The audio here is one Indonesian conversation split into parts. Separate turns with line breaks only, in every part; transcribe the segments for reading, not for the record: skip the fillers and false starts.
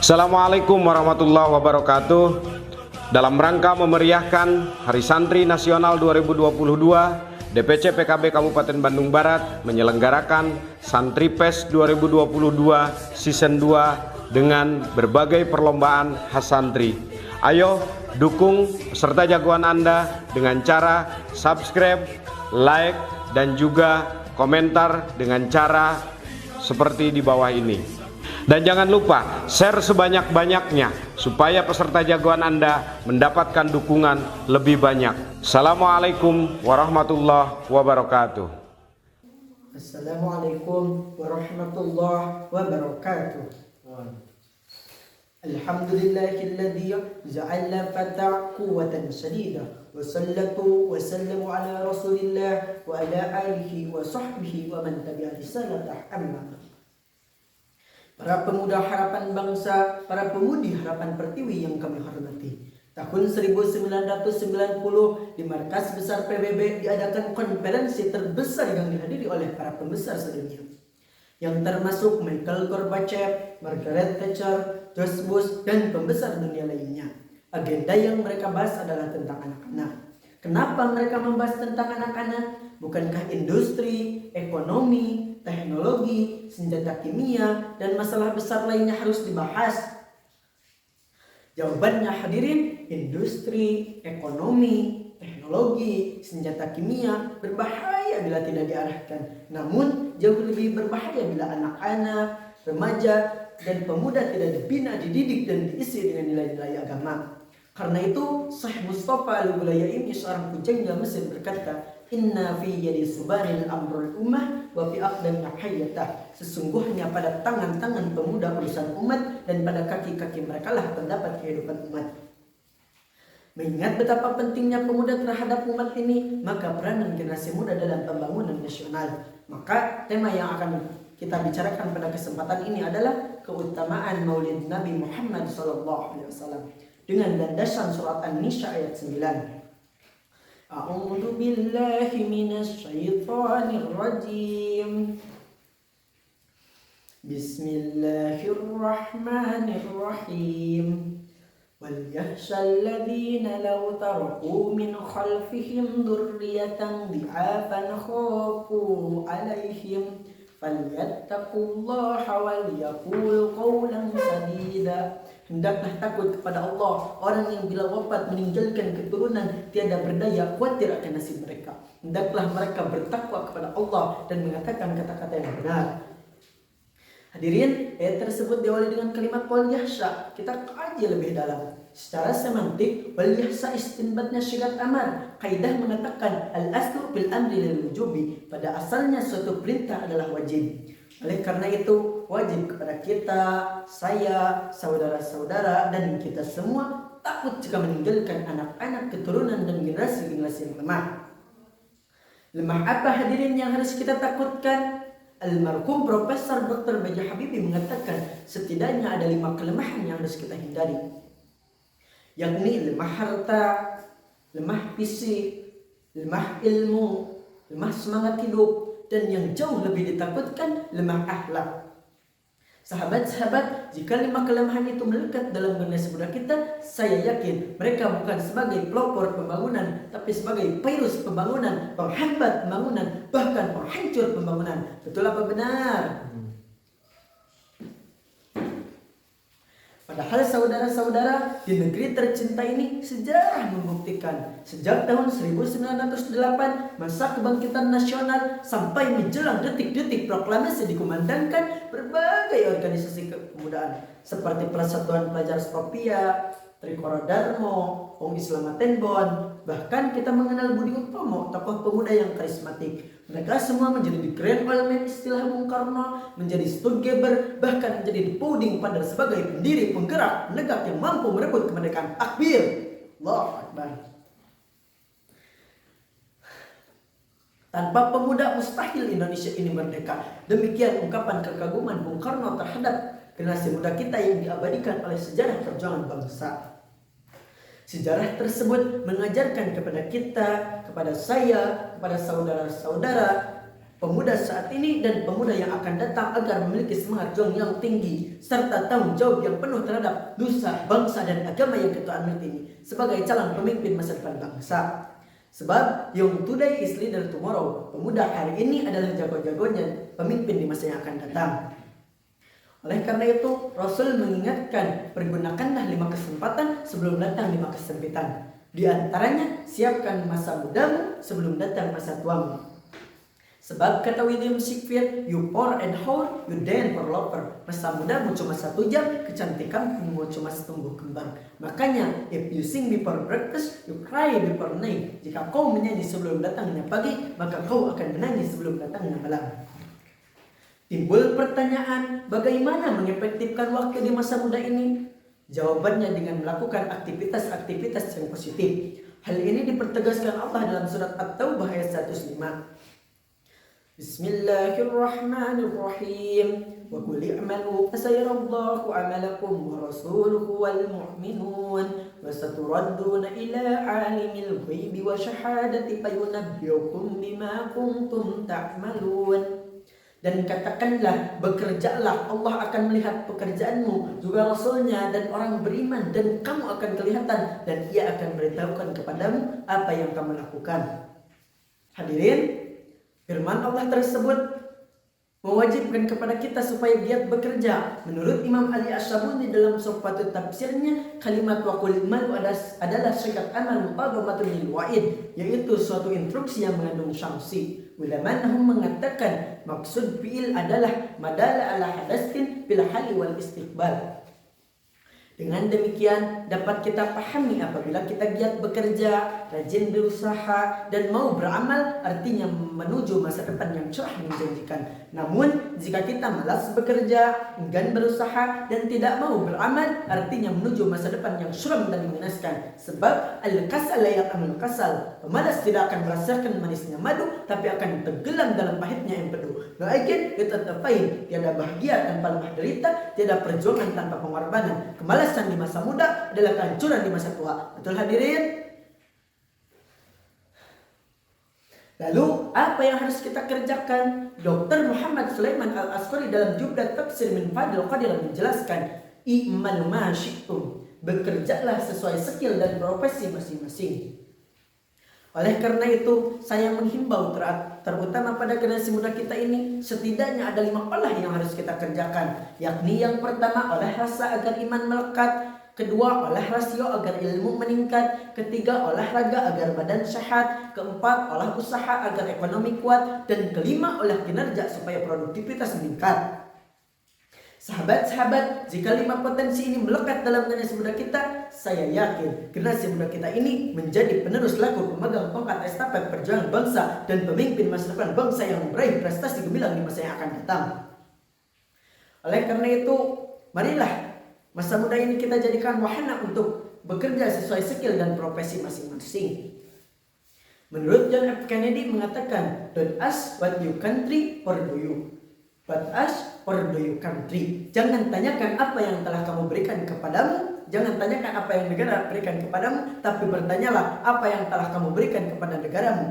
Assalamualaikum warahmatullahi wabarakatuh. Dalam rangka memeriahkan Hari Santri Nasional 2022, DPC PKB Kabupaten Bandung Barat menyelenggarakan Santri Fest 2022 Season 2 dengan berbagai perlombaan khas santri. Ayo dukung peserta jagoan Anda dengan cara subscribe, like, dan juga komentar dengan cara seperti di bawah ini. Dan jangan lupa share sebanyak-banyaknya supaya peserta jagoan Anda mendapatkan dukungan lebih banyak. Assalamualaikum warahmatullahi wabarakatuh.
Assalamualaikum warahmatullahi wabarakatuh. Alhamdulillahilladzi ja'ala fata quwwatan sadida wa sallatu wa sallamu ala rasulillah wa ala alihi wa sahbihi wa man tabi'a risalatah amma. Para pemuda harapan bangsa, para pemudi harapan pertiwi yang kami hormati. Tahun 1990 di markas besar PBB diadakan konferensi terbesar yang dihadiri oleh para pembesar sedunia, yang termasuk Michael Gorbachev, Margaret Thatcher, George Bush, dan pembesar dunia lainnya. Agenda yang mereka bahas adalah tentang anak-anak. Kenapa mereka membahas tentang anak-anak? Bukankah industri, ekonomi, teknologi, senjata kimia, dan masalah besar lainnya harus dibahas? Jawabannya hadirin, industri, ekonomi, teknologi, senjata kimia berbahaya bila tidak diarahkan. Namun jauh lebih berbahaya bila anak-anak, remaja, dan pemuda tidak dibina, dididik, dan diisi dengan nilai-nilai agama. Karena itu Syekh Mustafa Al-Gulayaini, seorang pujangga Mesir, berkata, "Inna fi yadi subanil amrul ummah wa fi aqdamina hayyatah." Sesungguhnya pada tangan-tangan pemuda urusan umat, dan pada kaki-kaki mereka lah terdapat kehidupan umat. Mengingat betapa pentingnya pemuda terhadap umat ini, maka peranan generasi muda dalam pembangunan nasional. Maka tema yang akan kita bicarakan pada kesempatan ini adalah keutamaan Maulid Nabi Muhammad SAW dengan landasan surat An-Nisa ayat 9. A'udzu billahi minasy syaithanir rajim. Bismillahirrahmanirrahim. Wal yahshal ladzina law taraku min khalfihim dzurriyyatan dhi'afan khafu 'alaihim falyattaqullaha wal yaqulu qawlan sadida. Hendaklah takut kepada Allah orang yang bila wafat meninggalkan keturunan tiada berdaya khawatir akan nasib mereka. Hendaklah mereka bertakwa kepada Allah dan mengatakan kata-kata yang benar. Hadirin, ayat tersebut diawali dengan kalimat wal yahsha. Kita kaji lebih dalam. Secara semantik, wal yahsha istinbatnya syigat amar. Kaidah mengatakan al-aslu bil amri lil wujubi. Pada asalnya suatu perintah adalah wajib. Oleh karena itu, wajib kepada kita, saya, saudara-saudara, dan kita semua takut jika meninggalkan anak-anak, keturunan, dan generasi-generasi yang lemah. Lemah apa hadirin yang harus kita takutkan? Almarhum Profesor Dr. B.J. Habibie mengatakan setidaknya ada 5 kelemahan yang harus kita hindari, yakni lemah harta, lemah fisik, lemah ilmu, lemah semangat hidup, dan yang jauh lebih ditakutkan lemah akhlak. Sahabat-sahabat, jika 5 kelemahan itu melekat dalam generasi muda kita, saya yakin mereka bukan sebagai pelopor pembangunan, tapi sebagai virus pembangunan, penghambat pembangunan, bahkan penghancur pembangunan. Betul apa benar? Padahal saudara-saudara, di negeri tercinta ini sejarah membuktikan sejak tahun 1908 masa kebangkitan nasional sampai menjelang detik-detik proklamasi dikumandangkan berbagai organisasi kepemudaan seperti Persatuan Pelajar Skopia, Trikora Darmo, Om Islam Atenbon, bahkan kita mengenal Budi Utomo, tokoh pemuda yang karismatik. Mereka semua menjadi the grand old man istilah Bung Karno, menjadi Stuttgart, bahkan menjadi puding pada sebagai pendiri penggerak penegak yang mampu merebut kemerdekaan. Takbir, Allahu Akbar. Tanpa pemuda mustahil Indonesia ini merdeka. Demikian ungkapan kekaguman Bung Karno terhadap generasi muda kita yang diabadikan oleh sejarah perjuangan bangsa. Sejarah tersebut mengajarkan kepada kita, kepada saya, kepada saudara-saudara, pemuda saat ini dan pemuda yang akan datang agar memiliki semangat juang yang tinggi serta tanggung jawab yang penuh terhadap nusa, bangsa dan agama yang kita anut ini sebagai calon pemimpin masa depan bangsa. Sebab young today is leader tomorrow. Pemuda hari ini adalah jago-jagonya pemimpin di masa yang akan datang. Oleh karena itu, Rasul mengingatkan, pergunakanlah 5 kesempatan sebelum datang 5 kesempitan. Di antaranya, siapkan masa mudamu sebelum datang masa tuamu. Sebab kata William Shakespeare, you poor and whore, you dead for lover. Masa mudamu cuma 1 jam, kecantikanmu cuma setumbuh kembang. Makanya, if you sing before breakfast, you cry before night. Jika kau menyanyi sebelum datangnya pagi, maka kau akan menangis sebelum datangnya malam. Timbul pertanyaan, bagaimana mengefektifkan waktu di masa muda ini? Jawabannya dengan melakukan aktivitas-aktivitas yang positif. Hal ini dipertegaskan Allah dalam surat At-Taubah ayat 105. Bismillahirrahmanirrahim. Wa qul i'malu fasayarallahu 'amalakum wa rasuluhu wal mu'minun wa saturadduna ila 'alimil ghaibi wa syahadati fayunabbi'ukum bima kuntum ta'malun. Dan katakanlah, bekerjalah, Allah akan melihat pekerjaanmu, juga Rasulnya dan orang beriman, dan kamu akan kelihatan, dan ia akan beritahukan kepadamu apa yang kamu lakukan. Hadirin, firman Allah tersebut mewajibkan kepada kita supaya giat bekerja. Menurut Imam Ali Asy-Syabuni dalam Suhbatut tafsirnya, kalimat wa qul i'malu adalah syikat amal muqaddamatun lil wa'id, yaitu suatu instruksi yang mengandung sanksi. Ulama nahum mengatakan maksud fi'il adalah madala ala hadasin bil hali wal istiqbal. Dengan demikian dapat kita pahami apabila kita giat bekerja, rajin berusaha, dan mau beramal, artinya menuju masa depan yang cerah menjanjikan. Namun jika kita malas bekerja, enggan berusaha, dan tidak mau beramal, artinya menuju masa depan yang suram dan mengenaskan. Sebab al-kasal la yaqamul kasal, pemalas tidak akan merasakan manisnya madu, tapi akan tenggelam dalam pahitnya yang penuh. Lagi ditatapain, tiada bahagia tanpa lemah derita, tiada perjuangan tanpa pengorbanan. Kemalasan di masa muda adalah kehancuran di masa tua. Betul hadirin? Lalu apa yang harus kita kerjakan? Dr. Muhammad Sulaiman Al-Asqari dalam Jubdat Tafsir min Fadl Qadir menjelaskan, i'malu ma syi'tum, bekerjalah sesuai skill dan profesi masing-masing. Oleh karena itu, saya menghimbau terutama pada generasi muda kita ini, setidaknya ada 5 olah yang harus kita kerjakan. Yakni yang pertama, olah rasa agar iman melekat. Kedua, olah rasio agar ilmu meningkat. Ketiga, olahraga agar badan sehat. Keempat, olah usaha agar ekonomi kuat. Dan kelima, olah kinerja supaya produktivitas meningkat. Sahabat-sahabat, jika 5 potensi ini melekat dalam generasi muda kita, saya yakin generasi muda kita ini menjadi penerus laku pemegang tongkat estafet perjuangan bangsa dan pemimpin masa depan bangsa yang meraih prestasi gemilang di masa yang akan datang. Oleh karena itu, marilah masa muda ini kita jadikan wahana untuk bekerja sesuai skill dan profesi masing-masing. Menurut John F. Kennedy mengatakan, don't ask what you country or do you, but ask or do you country. Jangan tanyakan apa yang telah kamu berikan kepadamu, jangan tanyakan apa yang negara berikan kepadamu, tapi bertanyalah apa yang telah kamu berikan kepada negaramu.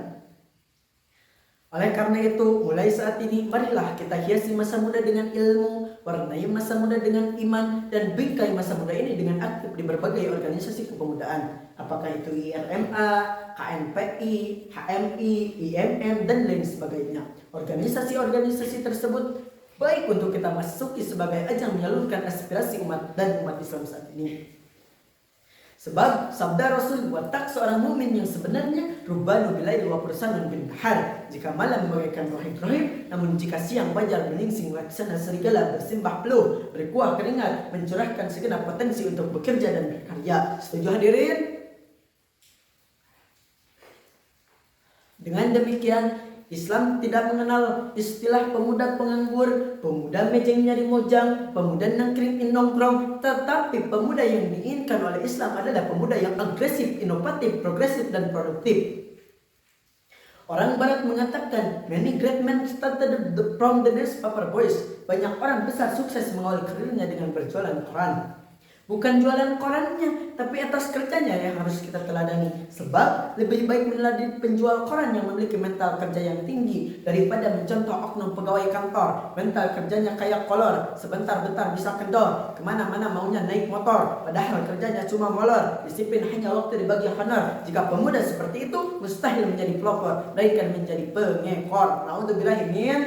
Oleh karena itu, mulai saat ini, marilah kita hiasi masa muda dengan ilmu, warnai masa muda dengan iman, dan bingkai masa muda ini dengan aktif di berbagai organisasi kepemudaan. Apakah itu IRMA, KNPI, HMI, IMM, dan lain sebagainya. Organisasi-organisasi tersebut baik untuk kita masuki sebagai ajang menyalurkan aspirasi umat dan umat Islam saat ini. Sebab sabda Rasul, watak seorang mukmin yang sebenarnya rubanu bilail wa fursanun bin nahar. Jika malam bagaikan rohib-rohib, namun jika siang fajar menyingsing laksana serigala, bersimbah peluh, berkuah keringat, mencurahkan segenap potensi untuk bekerja dan berkarya. Setuju hadirin? Dengan demikian, Islam tidak mengenal istilah pemuda penganggur, pemuda mejeng nyari mojang, pemuda nangkring nongkrong, tetapi pemuda yang diinginkan oleh Islam adalah pemuda yang agresif, inovatif, progresif, dan produktif. Orang Barat mengatakan, many great men started from the newspaper boys. Banyak orang besar sukses mengawali karirnya dengan berjualan koran. Bukan jualan korannya, tapi atas kerjanya yang harus kita teladani. Sebab lebih baik meneladani penjual koran yang memiliki mental kerja yang tinggi daripada mencontoh oknum pegawai kantor. Mental kerjanya kayak kolor, sebentar-bentar bisa kendor, kemana-mana maunya naik motor, padahal kerjanya cuma molor. Disiplin hanya waktu dibagi honor. Jika pemuda seperti itu, mustahil menjadi pelopor, melainkan menjadi pengekor. Naudzubillahi min.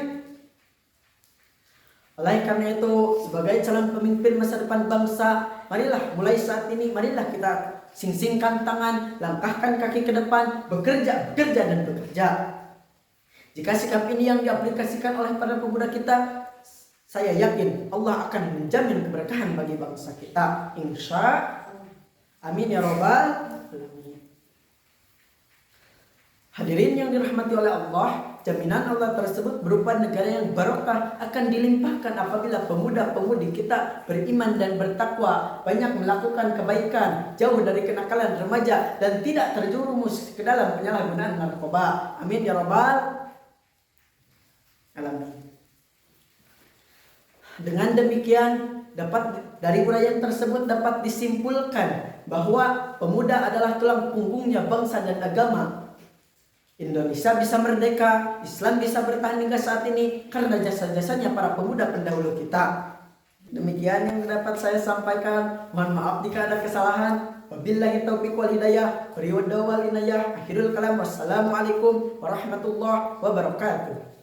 Oleh karena itu, sebagai calon pemimpin masa depan bangsa, marilah mulai saat ini, marilah kita sing-singkan tangan, langkahkan kaki ke depan, bekerja, dan bekerja. Jika sikap ini yang diaplikasikan oleh para pemuda kita, saya yakin Allah akan menjamin keberkahan bagi bangsa kita. Insya amin ya robbal alamin. Hadirin yang dirahmati oleh Allah, jaminan Allah tersebut berupa negara yang barokah akan dilimpahkan apabila pemuda-pemudi kita beriman dan bertakwa, banyak melakukan kebaikan, jauh dari kenakalan remaja, dan tidak terjerumus ke dalam penyalahgunaan narkoba. Amin ya rabbal alamin. Dengan demikian, dari uraian tersebut dapat disimpulkan bahwa pemuda adalah tulang punggungnya bangsa dan agama. Indonesia bisa merdeka, Islam bisa bertahan hingga saat ini karena jasa-jasanya para pemuda pendahulu kita. Demikian yang dapat saya sampaikan. Mohon maaf jika ada kesalahan. Wabillahi taufiq wal hidayah. Wal inayah. Akhirul kalam. Wassalamualaikum warahmatullahi wabarakatuh.